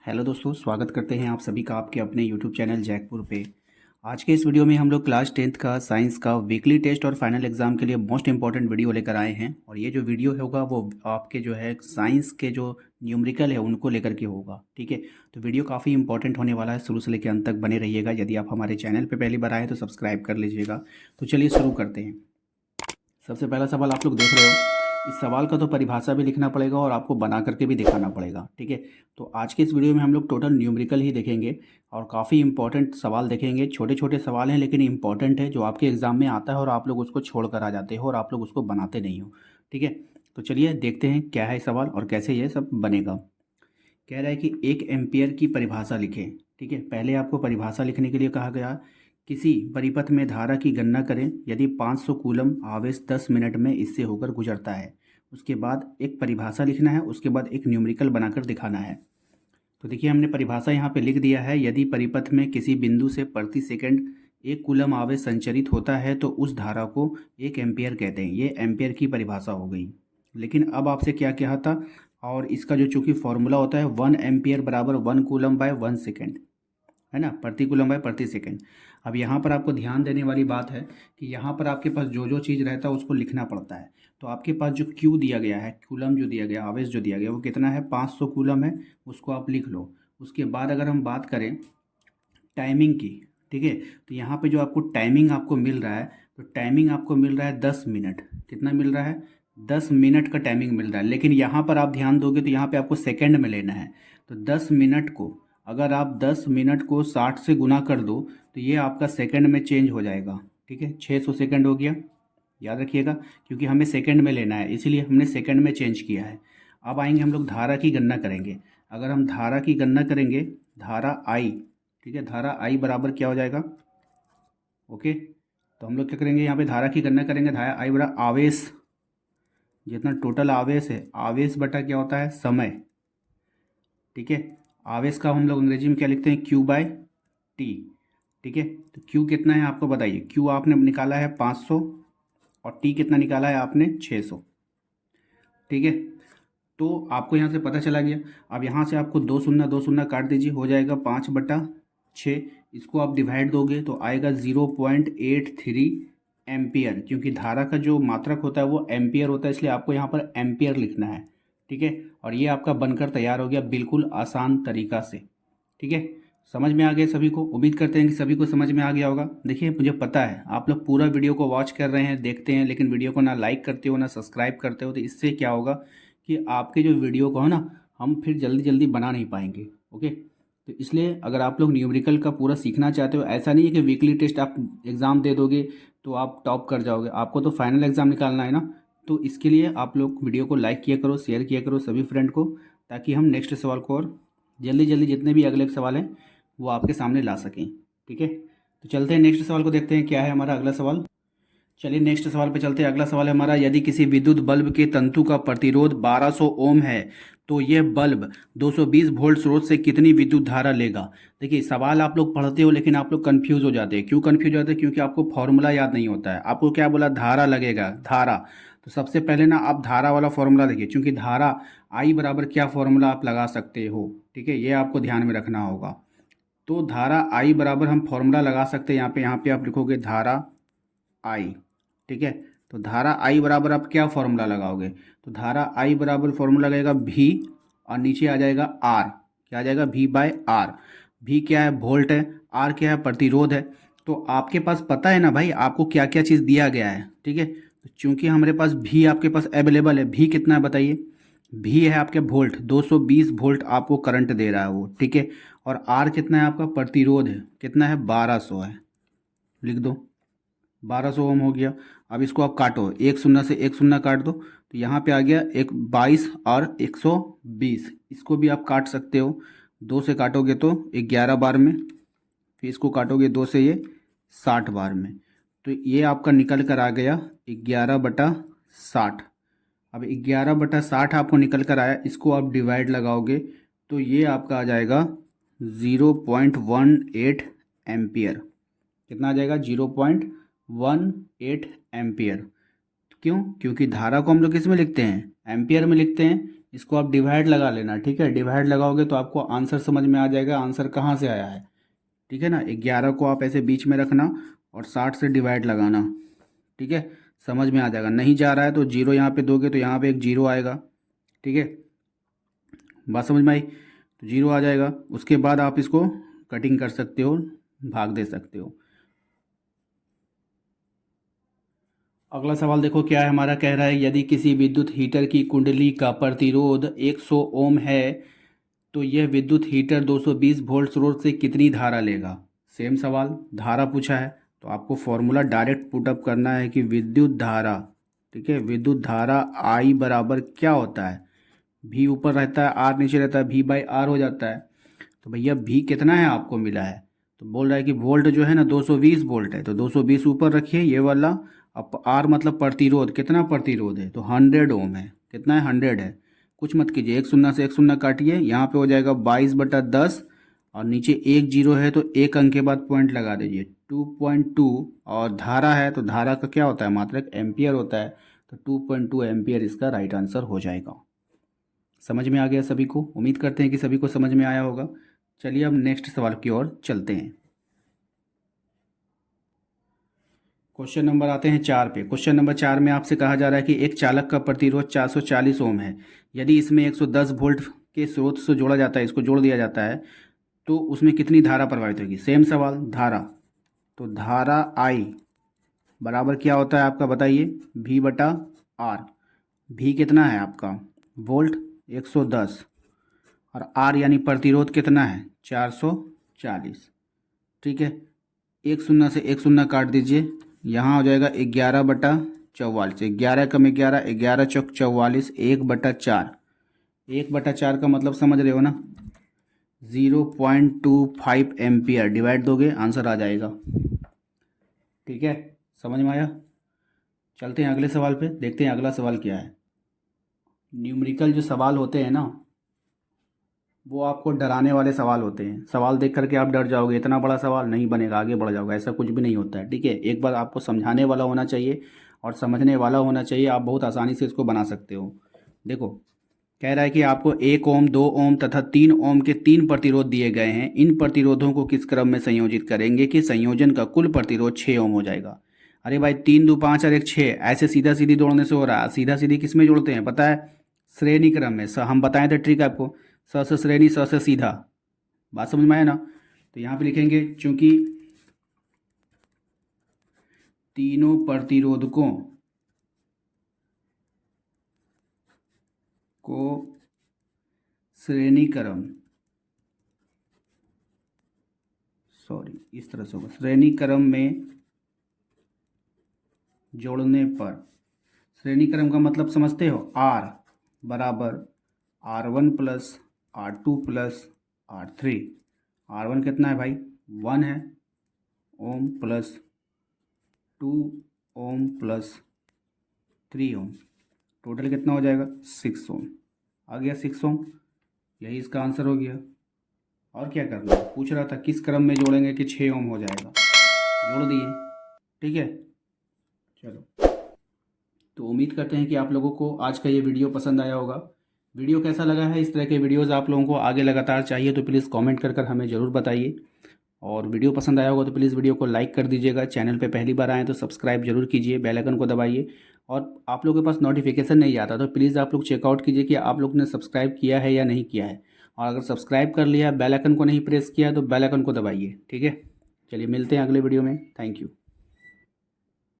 Hello दोस्तों, स्वागत करते हैं आप सभी का आपके अपने यूट्यूब चैनल जैकपुर पे। आज के इस वीडियो में हम लोग क्लास 10th का साइंस का वीकली टेस्ट और फाइनल एग्जाम के लिए मोस्ट इंपॉर्टेंट वीडियो लेकर आए हैं। और ये जो वीडियो होगा वो आपके जो है साइंस के जो न्यूमेरिकल है उनको लेकर के होगा। ठीक है, तो वीडियो काफ़ी इंपॉर्टेंट होने वाला है, शुरू से लेकर अंत तक बने रहिएगा। यदि आप हमारे चैनल पर पहली बार आए तो सब्सक्राइब कर लीजिएगा। तो चलिए शुरू करते हैं। सबसे पहला सवाल आप लोग देख रहे हो। इस सवाल का तो परिभाषा भी लिखना पड़ेगा और आपको बना करके भी दिखाना पड़ेगा। ठीक है, तो आज के इस वीडियो में हम लोग टोटल न्यूमेरिकल ही देखेंगे और काफ़ी इंपॉर्टेंट सवाल देखेंगे। छोटे छोटे सवाल हैं लेकिन इंपॉर्टेंट है, जो आपके एग्जाम में आता है और आप लोग उसको छोड़ कर आ जाते हो और आप लोग उसको बनाते नहीं हो। ठीक है, तो चलिए देखते हैं क्या है सवाल और कैसे ये सब बनेगा। कह रहा है कि 1 एम्पियर की परिभाषा लिखें। ठीक है, पहले आपको परिभाषा लिखने के लिए कहा गया। किसी परिपथ में धारा की गणना करें यदि 500 कूलम आवेश 10 मिनट में इससे होकर गुजरता है। उसके बाद एक परिभाषा लिखना है, उसके बाद एक न्यूमेरिकल बनाकर दिखाना है। तो देखिए, हमने परिभाषा यहाँ पे लिख दिया है। यदि परिपथ में किसी बिंदु से प्रति सेकंड 1 कूलम आवेश संचरित होता है तो उस धारा को 1 एम्पियर कहते हैं। ये एम्पियर की परिभाषा हो गई। लेकिन अब आपसे क्या कहा था, और इसका जो चूंकि फॉर्मूला होता है 1 एम्पियर बराबर 1 कूलम/1 सेकेंड, है ना, प्रति कूलम बाय प्रति सेकंड। अब यहाँ पर आपको ध्यान देने वाली बात है कि यहाँ पर आपके पास जो जो चीज़ रहता है उसको लिखना पड़ता है। तो आपके पास जो क्यू दिया गया है, कूलम जो दिया गया, आवेश जो दिया गया, वो कितना है, 500 कूलम है। उसको आप लिख लो। उसके बाद अगर हम बात करें टाइमिंग की, ठीक है, तो यहाँ पे जो आपको टाइमिंग आपको मिल रहा है, तो टाइमिंग आपको मिल रहा है 10 मिनट। कितना मिल रहा है, 10 मिनट का टाइमिंग मिल रहा है। लेकिन यहाँ पर आप ध्यान दोगे तो यहाँ पे आपको सेकंड में लेना है। तो 10 मिनट को, अगर आप 10 मिनट को 60 से गुना कर दो तो ये आपका सेकंड में चेंज हो जाएगा। ठीक है, 600 सेकंड हो गया। याद रखिएगा, क्योंकि हमें सेकंड में लेना है इसीलिए हमने सेकंड में चेंज किया है। अब आएंगे हम लोग धारा की गणना करेंगे। अगर हम धारा की गणना करेंगे, धारा आई, ठीक है, धारा आई बराबर क्या हो जाएगा, ओके, तो हम लोग क्या करेंगे, यहाँ पे धारा की गणना करेंगे। धारा आई बराबर आवेश, जितना टोटल आवेश है, आवेश बटा क्या होता है, समय। ठीक है, आवेश का हम लोग अंग्रेजी में क्या लिखते हैं, Q/T। ठीक है, तो Q कितना है आपको बताइए। Q आपने निकाला है 500 और T कितना निकाला है आपने, 600। ठीक है, तो आपको यहाँ से पता चला गया। अब यहाँ से आपको दो शून्य काट दीजिए, हो जाएगा 5/6। इसको आप डिवाइड दोगे तो आएगा 0.83 एम्पियर, क्योंकि धारा का जो मात्रक होता है वो एम्पियर होता है, इसलिए आपको यहाँ पर एम्पियर लिखना है। ठीक है, और ये आपका बनकर तैयार हो गया बिल्कुल आसान तरीका से। ठीक है, समझ में आ गया सभी को। उम्मीद करते हैं कि सभी को समझ में आ गया होगा। देखिए, मुझे पता है आप लोग पूरा वीडियो को वॉच कर रहे हैं, देखते हैं, लेकिन वीडियो को ना लाइक करते हो ना सब्सक्राइब करते हो। तो इससे क्या होगा कि आपके जो वीडियो को है ना, हम फिर जल्दी जल्दी बना नहीं पाएंगे। ओके, तो इसलिए अगर आप लोग न्यूमेरिकल का पूरा सीखना चाहते हो, ऐसा नहीं है कि वीकली टेस्ट आप एग्ज़ाम दे दोगे तो आप टॉप कर जाओगे। आपको तो फाइनल एग्ज़ाम निकालना है ना। तो इसके लिए आप लोग वीडियो को लाइक किया करो, शेयर किया करो सभी फ्रेंड को, ताकि हम नेक्स्ट सवाल को और जल्दी जल्दी जितने भी अगले सवाल हैं वो आपके सामने ला सकें। ठीक है, तो चलते हैं नेक्स्ट सवाल को देखते हैं क्या है हमारा अगला सवाल। चलिए नेक्स्ट सवाल पे चलते हैं। अगला सवाल है हमारा, यदि किसी विद्युत बल्ब के तंतु का प्रतिरोध 1200 ओम है तो यह बल्ब 220 वोल्ट स्रोत से कितनी विद्युत धारा लेगा। देखिए, सवाल आप लोग पढ़ते हो लेकिन आप लोग कंफ्यूज हो जाते हैं। क्यों कंफ्यूज हो जाते हैं, क्योंकि आपको फॉर्मूला याद नहीं होता है। आपको क्या बोला, धारा लगेगा, धारा। तो सबसे पहले ना आप धारा वाला फॉर्मूला देखिए, क्योंकि धारा आई बराबर क्या फॉर्मूला आप लगा सकते हो। ठीक है, ये आपको ध्यान में रखना होगा। तो धारा आई बराबर हम फॉर्मूला लगा सकते हैं। यहाँ पे आप लिखोगे धारा आई। ठीक है, तो धारा आई बराबर आप क्या फॉर्मूला लगाओगे, तो धारा आई बराबर फॉर्मूला लगेगा भी, और नीचे आ जाएगा आर। क्या आ जाएगा, V/R। भी क्या है, वोल्ट है। आर क्या है, प्रतिरोध है। तो आपके पास पता है ना भाई, आपको क्या क्या चीज़ दिया गया है। ठीक है, तो चूंकि हमारे पास भी आपके पास अवेलेबल है, भी कितना है बताइए, भी है आपके वोल्ट, 220 वोल्ट आपको करंट दे रहा है वो। ठीक है, और आर कितना है आपका, प्रतिरोध है, कितना है, 1200 है। लिख दो, 1200 ओम हो गया। अब इसको आप काटो, एक शून्य से एक शून्य काट दो तो यहाँ पे आ गया एक 22 और 120। इसको भी आप काट सकते हो, 2 से काटोगे तो 11 बार में, फिर इसको काटोगे 2 से, ये 60 बार में। तो ये आपका निकल कर आ गया 11/60। अब 11/60 आपको निकल कर आया, इसको आप डिवाइड लगाओगे तो ये आपका आ जाएगा 0.18 एम्पियर। कितना आ जाएगा, 0.18 एम्पियर। क्यों, क्योंकि धारा को हम लोग किस में लिखते हैं, एम्पियर में लिखते हैं। इसको आप डिवाइड लगा लेना, ठीक है। डिवाइड लगाओगे तो आपको आंसर समझ में आ जाएगा, आंसर कहाँ से आया है, ठीक है ना। 11 को आप ऐसे बीच में रखना और 60 से डिवाइड लगाना, ठीक है। समझ में आ जाएगा। नहीं जा रहा है तो जीरो यहाँ पे दोगे तो यहाँ पे एक जीरो आएगा, ठीक है। बात समझ में आई, तो जीरो आ जाएगा। उसके बाद आप इसको कटिंग कर सकते हो, भाग दे सकते हो। अगला सवाल देखो क्या है हमारा, कह रहा है यदि किसी विद्युत हीटर की कुंडली का प्रतिरोध 100 ओम है तो यह विद्युत हीटर 220 वोल्ट स्रोत से कितनी धारा लेगा। सेम सवाल, धारा पूछा है तो आपको फॉर्मूला डायरेक्ट पुटअप करना है कि विद्युत धारा, ठीक है, विद्युत धारा आई बराबर क्या होता है, भी ऊपर रहता है आर नीचे रहता है, भी बाई आर हो जाता है। तो भैया भी कितना है आपको मिला है, तो बोल रहा है कि वोल्ट जो है ना 220 वोल्ट है, तो 220 ऊपर रखिए ये वाला। अब आर मतलब प्रतिरोध, कितना प्रतिरोध है, तो 100 ओम है। कितना है, 100 है। कुछ मत कीजिए, एक शून्य से एक शून्य काटिए, यहाँ पे हो जाएगा 22/10 और नीचे एक जीरो है तो एक अंक के बाद पॉइंट लगा दीजिए 2.2। और धारा है तो धारा का क्या होता है, मात्रक एम्पियर होता है, तो 2.2 एम्पियर इसका राइट आंसर हो जाएगा। समझ में आ गया सभी को, उम्मीद करते हैं कि सभी को समझ में आया होगा। चलिए अब नेक्स्ट सवाल की ओर चलते हैं। क्वेश्चन नंबर आते हैं 4 पे। क्वेश्चन नंबर 4 में आपसे कहा जा रहा है कि एक चालक का प्रतिरोध 440 ओम है, यदि इसमें 110 वोल्ट के स्रोत से जोड़ा जाता है, इसको जोड़ दिया जाता है तो उसमें कितनी धारा प्रवाहित होगी। सेम सवाल, धारा, तो धारा आई बराबर क्या होता है आपका, बताइए, भी बटा आर। भी कितना है आपका, वोल्ट 110, और आर यानी प्रतिरोध कितना है 440, ठीक है। एक शून्य से एक शून्य काट दीजिए, यहाँ हो जाएगा 11/44, 11 कम 11, 11 चौक 44, 1/4। 1/4 का मतलब समझ रहे हो ना, 0.25 एम्पियर। डिवाइड दोगे आंसर आ जाएगा, ठीक है। समझ में आया। चलते हैं अगले सवाल पे, देखते हैं अगला सवाल क्या है। न्यूमेरिकल जो सवाल होते हैं ना, वो आपको डराने वाले सवाल होते हैं। सवाल देख करके आप डर जाओगे, इतना बड़ा सवाल नहीं बनेगा, आगे बढ़ जाओगे, ऐसा कुछ भी नहीं होता है, ठीक है। एक बार आपको समझाने वाला होना चाहिए और समझने वाला होना चाहिए, आप बहुत आसानी से इसको बना सकते हो। देखो, कह रहा है कि आपको 1 ओम, 2 ओम तथा 3 ओम के 3 प्रतिरोध दिए गए हैं। इन प्रतिरोधों को किस क्रम में संयोजित करेंगे कि संयोजन का कुल प्रतिरोध 6 ओम हो जाएगा। अरे भाई 3 2 5 और 1 6, ऐसे सीधा सीधी जोड़ने से हो रहा है। सीधा सीधी किस में जोड़ते हैं पता है, श्रेणी क्रम में। हम बताएं थे ट्रिक आपको, स से श्रेणी, स से सीधा। बात समझ में आया ना। तो यहाँ पे लिखेंगे चूंकि तीनों प्रतिरोधकों को श्रेणी क्रम, सॉरी इस तरह से होगा, श्रेणी क्रम में जोड़ने पर, श्रेणी क्रम का मतलब समझते हो, आर बराबर R1 plus R2 plus R3। R1 कितना है भाई, 1 है, ओम प्लस 2 ओम प्लस 3 ओम, टोटल कितना हो जाएगा 6 ओम। आ गया 6 ओम, यही इसका आंसर हो गया। और क्या करना है, पूछ रहा था किस क्रम में जोड़ेंगे कि 6 ओम हो जाएगा, जोड़ दिए, ठीक है। चलो, तो उम्मीद करते हैं कि आप लोगों को आज का ये वीडियो पसंद आया होगा। वीडियो कैसा लगा है, इस तरह के वीडियोज़ आप लोगों को आगे लगातार चाहिए तो प्लीज़ कमेंट कर हमें ज़रूर बताइए। और वीडियो पसंद आया होगा तो प्लीज़ वीडियो को लाइक कर दीजिएगा। चैनल पे पहली बार आएँ तो सब्सक्राइब जरूर कीजिए, बेल आइकन को दबाइए। और आप लोगों के पास नोटिफिकेशन नहीं आता तो प्लीज़ आप लोग चेकआउट कीजिए कि आप लोग ने सब्सक्राइब किया है या नहीं किया है। और अगर सब्सक्राइब कर लिया, बेल आइकन को नहीं प्रेस किया तो बेल आइकन को दबाइए, ठीक है। चलिए मिलते हैं अगले वीडियो में, थैंक यू।